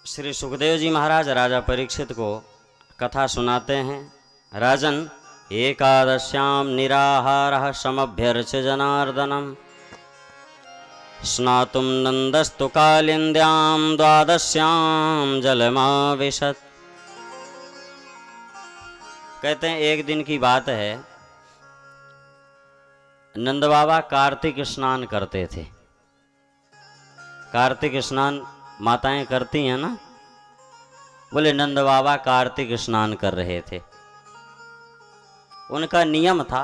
श्री सुखदेव जी महाराज राजा परीक्षित को कथा सुनाते हैं। राजन, एकादश्याम निराहारः समभ्यर्च्य जनार्दनम स्नातुम नंदस्तु कालिंद्याम द्वादश्याम जलमाविशत। कहते हैं एक दिन की बात है, नंद बाबा कार्तिक स्नान करते थे। कार्तिक स्नान माताएं करती हैं ना। बोले नंद बाबा कार्तिक स्नान कर रहे थे। उनका नियम था,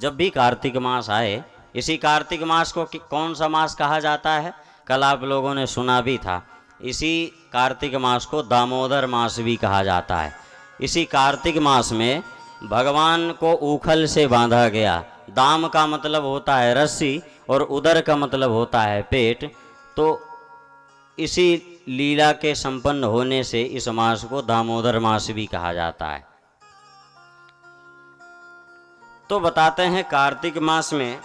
जब भी कार्तिक मास आए, इसी कार्तिक मास को कौन सा मास कहा जाता है, कल आप लोगों ने सुना भी था। इसी कार्तिक मास को दामोदर मास भी कहा जाता है। इसी कार्तिक मास में भगवान को ऊखल से बांधा गया। दाम का मतलब होता है रस्सी और उदर का मतलब होता है पेट। तो इसी लीला के संपन्न होने से इस मास को दामोदर मास भी कहा जाता है। तो बताते हैं कार्तिक मास में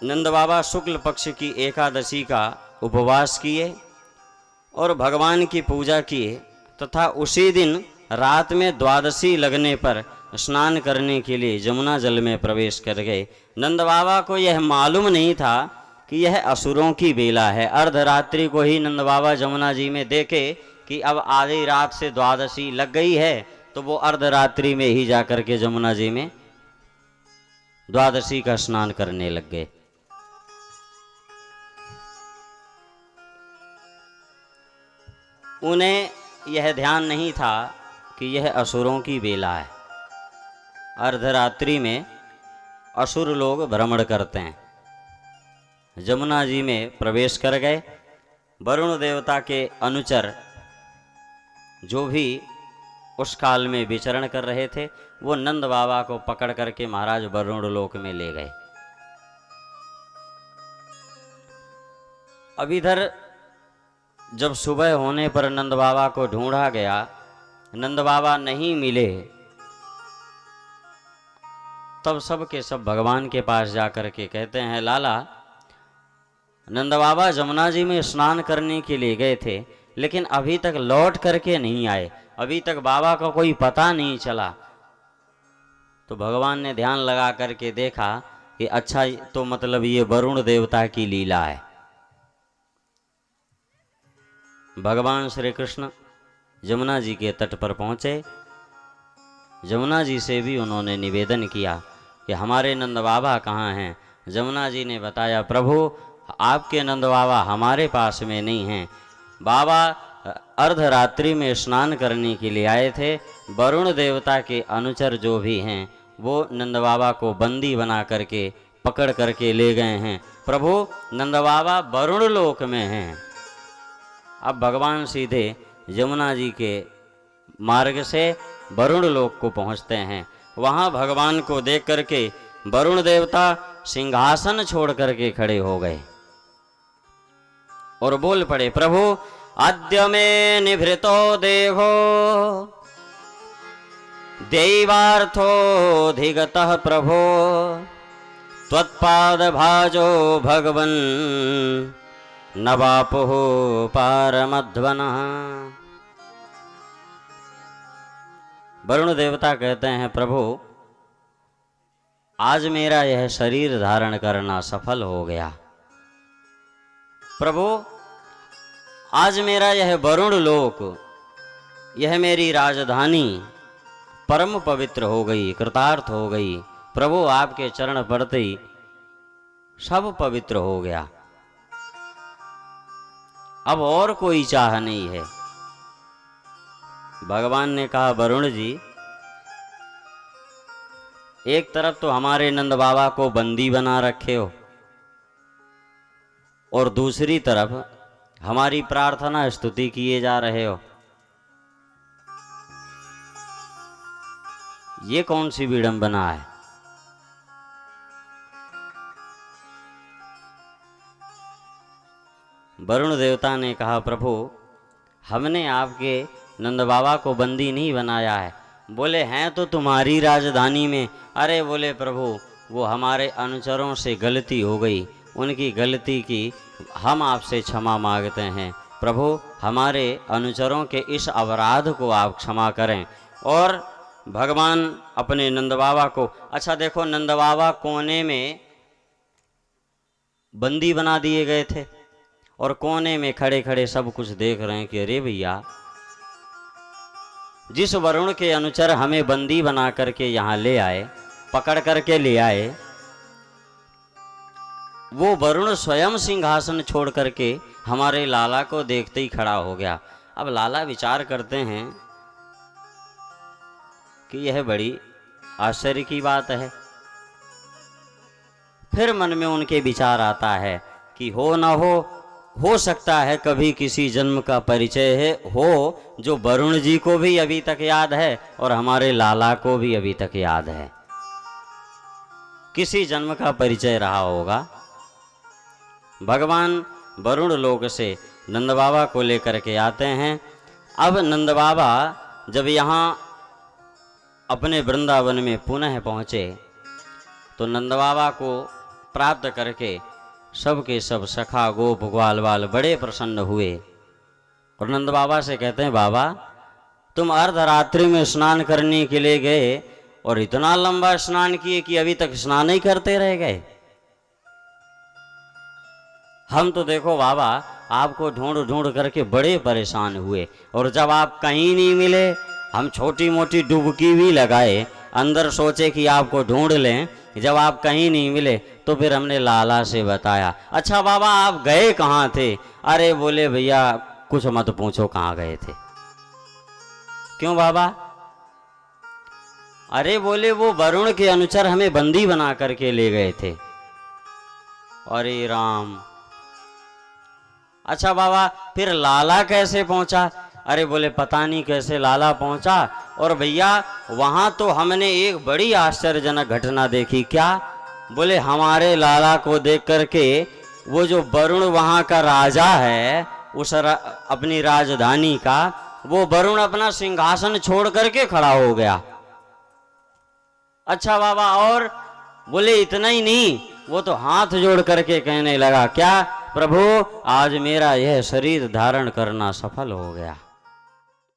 नंद बाबा शुक्ल पक्ष की एकादशी का उपवास किए और भगवान की पूजा किए तथा उसी दिन रात में द्वादशी लगने पर स्नान करने के लिए जमुना जल में प्रवेश कर गए। नंद बाबा को यह मालूम नहीं था कि यह असुरों की बेला है। अर्धरात्रि को ही नंद बाबा जमुना जी में देखे कि अब आधी रात से द्वादशी लग गई है, तो वो अर्धरात्रि में ही जाकर के जमुना जी में द्वादशी का स्नान करने लग गए। उन्हें यह ध्यान नहीं था कि यह असुरों की बेला है। अर्धरात्रि में असुर लोग भ्रमण करते हैं। जमुना जी में प्रवेश कर गए। वरुण देवता के अनुचर जो भी उस काल में विचरण कर रहे थे, वो नंद बाबा को पकड़ करके महाराज वरुण लोक में ले गए। अब इधर जब सुबह होने पर नंद बाबा को ढूंढा गया, नंद बाबा नहीं मिले, तब सब के सब भगवान के पास जाकर के कहते हैं, लाला, नंद बाबा जमुना जी में स्नान करने के लिए गए थे, लेकिन अभी तक लौट करके नहीं आए, अभी तक बाबा का कोई पता नहीं चला। तो भगवान ने ध्यान लगा करके देखा कि अच्छा, तो मतलब ये वरुण देवता की लीला है। भगवान श्री कृष्ण जमुना जी के तट पर पहुंचे। जमुना जी से भी उन्होंने निवेदन किया कि हमारे नंद बाबा कहाँ हैं। जमुना जी ने बताया, प्रभु आपके नंद बाबा हमारे पास में नहीं हैं। बाबा अर्धरात्रि में स्नान करने के लिए आए थे। वरुण देवता के अनुचर जो भी हैं, वो नंद बाबा को बंदी बना करके पकड़ करके ले गए हैं। प्रभु नंद बाबा वरुण लोक में हैं। अब भगवान सीधे जमुना जी के मार्ग से वरुण लोक को पहुंचते हैं। वहां भगवान को देख करके वरुण देवता सिंहासन छोड़ करके खड़े हो गए और बोल पड़े, प्रभु अद्य में निभृतो देहो दैवार्थोऽधिगतः प्रभो त्वत्पाद भाजो भगवन् न वापुः पारमध्वनः। वरुण देवता कहते हैं, प्रभु आज मेरा यह शरीर धारण करना सफल हो गया। प्रभु आज मेरा यह वरुण लोक, यह मेरी राजधानी परम पवित्र हो गई, कृतार्थ हो गई। प्रभु आपके चरण पड़ते ही सब पवित्र हो गया। अब और कोई चाह नहीं है। भगवान ने कहा, वरुण जी, एक तरफ तो हमारे नंद बाबा को बंदी बना रखे हो और दूसरी तरफ हमारी प्रार्थना स्तुति किए जा रहे हो। ये कौन सी विडंबना है। वरुण देवता ने कहा, प्रभु हमने आपके नंद बाबा को बंदी नहीं बनाया है। बोले, हैं तो तुम्हारी राजधानी में। अरे बोले, प्रभु वो हमारे अनुचरों से गलती हो गई, उनकी गलती की हम आपसे क्षमा मांगते हैं। प्रभु हमारे अनुचरों के इस अपराध को आप क्षमा करें। और भगवान अपने नंद बाबा को, अच्छा देखो, नंद बाबा कोने में बंदी बना दिए गए थे और कोने में खड़े खड़े सब कुछ देख रहे हैं कि अरे भैया, जिस वरुण के अनुचर हमें बंदी बना करके यहाँ ले आए, पकड़ करके ले आए, वो वरुण स्वयं सिंहासन छोड़ करके हमारे लाला को देखते ही खड़ा हो गया। अब लाला विचार करते हैं कि यह बड़ी आश्चर्य की बात है। फिर मन में उनके विचार आता है कि हो न हो सकता है कभी किसी जन्म का परिचय है हो, जो वरुण जी को भी अभी तक याद है और हमारे लाला को भी अभी तक याद है। किसी जन्म का परिचय रहा होगा। भगवान वरुण लोक से नंद बाबा को लेकर के आते हैं। अब नंद बाबा जब यहाँ अपने वृंदावन में पुनः पहुँचे तो नंद बाबा को प्राप्त करके सबके सब सखा गोप ग्वाल बाल बड़े प्रसन्न हुए और नंद बाबा से कहते हैं, बाबा तुम अर्धरात्रि में स्नान करने के लिए गए और इतना लंबा स्नान किए कि अभी तक स्नान ही करते रह गए। हम तो देखो बाबा आपको ढूंढ ढूंढ करके बड़े परेशान हुए और जब आप कहीं नहीं मिले, हम छोटी मोटी डुबकी भी लगाए, अंदर सोचे कि आपको ढूंढ लें, जब आप कहीं नहीं मिले तो फिर हमने लाला से बताया। अच्छा बाबा आप गए कहाँ थे? अरे बोले भैया कुछ मत पूछो कहाँ गए थे। क्यों बाबा? अरे बोले वो वरुण के अनुचर हमें बंदी बना करके ले गए थे। अरे राम। अच्छा बाबा फिर लाला कैसे पहुंचा? अरे बोले पता नहीं कैसे लाला पहुंचा। और भैया वहां तो हमने एक बड़ी आश्चर्यजनक घटना देखी। क्या? बोले हमारे लाला को देख करके वो जो वरुण वहां का राजा है, उस अपनी राजधानी का, वो वरुण अपना सिंहासन छोड़ करके खड़ा हो गया। अच्छा बाबा और? बोले इतना ही नहीं, वो तो हाथ जोड़ करके कहने लगा, क्या प्रभु आज मेरा यह शरीर धारण करना सफल हो गया।